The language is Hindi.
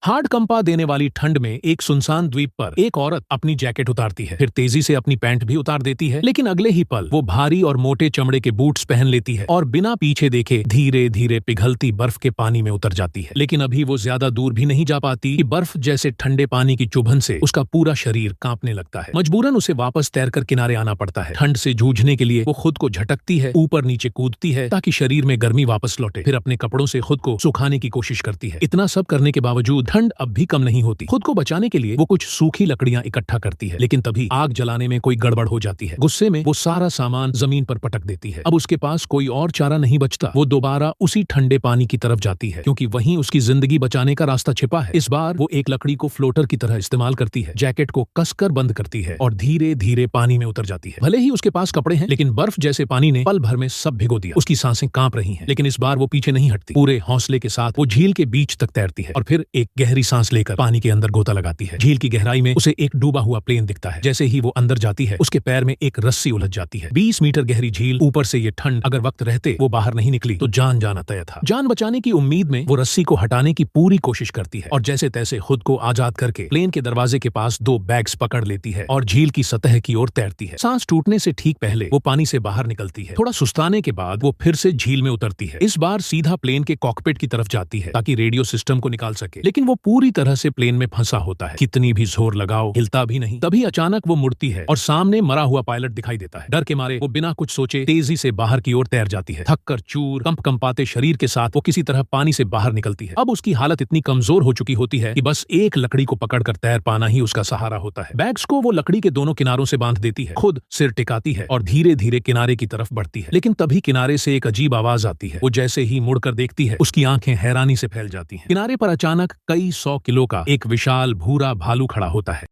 हार्ड कंपा देने वाली ठंड में एक सुनसान द्वीप पर एक औरत अपनी जैकेट उतारती है, फिर तेजी से अपनी पैंट भी उतार देती है। लेकिन अगले ही पल वो भारी और मोटे चमड़े के बूट्स पहन लेती है और बिना पीछे देखे धीरे धीरे पिघलती बर्फ के पानी में उतर जाती है। लेकिन अभी वो ज्यादा दूर भी नहीं जा पाती कि बर्फ जैसे ठंडे पानी की चुभन से उसका पूरा शरीर कांपने लगता है। मजबूरन उसे वापस तैरकर किनारे आना पड़ता है। ठंड से जूझने के लिए वो खुद को झटकती है, ऊपर नीचे कूदती है ताकि शरीर में गर्मी वापस लौटे। फिर अपने कपड़ों से खुद को सुखाने की कोशिश करती है। इतना सब करने के बावजूद ठंड अब भी कम नहीं होती। खुद को बचाने के लिए वो कुछ सूखी लकड़ियां इकट्ठा करती है, लेकिन तभी आग जलाने में कोई गड़बड़ हो जाती है। गुस्से में वो सारा सामान जमीन पर पटक देती है। अब उसके पास कोई और चारा नहीं बचता। वो दोबारा उसी ठंडे पानी की तरफ जाती है, क्योंकि वहीं उसकी जिंदगी बचाने का रास्ता छिपा है। इस बार वो एक लकड़ी को फ्लोटर की तरह इस्तेमाल करती है, जैकेट को कसकर बंद करती है और धीरे धीरे पानी में उतर जाती है। भले ही उसके पास कपड़े हैं, लेकिन बर्फ जैसे पानी ने पल भर में सब भिगो दिया। उसकी सांसें कांप रही हैं, लेकिन इस बार वो पीछे नहीं हटती। पूरे हौसले के साथ वो झील के बीच तक तैरती है और फिर एक गहरी सांस लेकर पानी के अंदर गोता लगाती है। झील की गहराई में उसे एक डूबा हुआ प्लेन दिखता है। जैसे ही वो अंदर जाती है, उसके पैर में एक रस्सी उलझ जाती है। 20 मीटर गहरी झील, ऊपर से ये ठंड। अगर वक्त रहते वो बाहर नहीं निकली तो जान जाना तय था। जान बचाने की उम्मीद में वो रस्सी को हटाने की पूरी कोशिश करती है और जैसे तैसे खुद को आजाद करके प्लेन के दरवाजे के पास 2 बैग्स पकड़ लेती है और झील की सतह की ओर तैरती है। सांस टूटने से ठीक पहले वो पानी से बाहर निकलती है। थोड़ा सुस्ताने के बाद वो फिर से झील में उतरती है। इस बार सीधा प्लेन के कॉकपिट की तरफ जाती है ताकि रेडियो सिस्टम को निकाल सके, लेकिन वो पूरी तरह से प्लेन में फंसा होता है। कितनी भी जोर लगाओ, हिलता भी नहीं। तभी अचानक वो मुड़ती है और सामने मरा हुआ पायलट दिखाई देता है। डर के मारे वो बिना कुछ सोचे तेजी से बाहर की ओर तैर जाती है। थक कर चूर, कंपाते शरीर के साथ वो किसी तरह पानी से बाहर निकलती है। अब उसकी हालत इतनी कमजोर हो चुकी होती है कि बस एक लकड़ी को पकड़कर तैर पाना ही उसका सहारा होता है। बैग्स को वो लकड़ी के दोनों किनारों से बांध देती है, खुद सिर टिकाती है और धीरे धीरे किनारे की तरफ बढ़ती है। लेकिन तभी किनारे से एक अजीब आवाज आती है। वो जैसे ही मुड़कर देखती है, उसकी आंखें हैरानी से फैल जाती हैं। किनारे पर अचानक कई 100 किलो का एक विशाल भूरा भालू खड़ा होता है।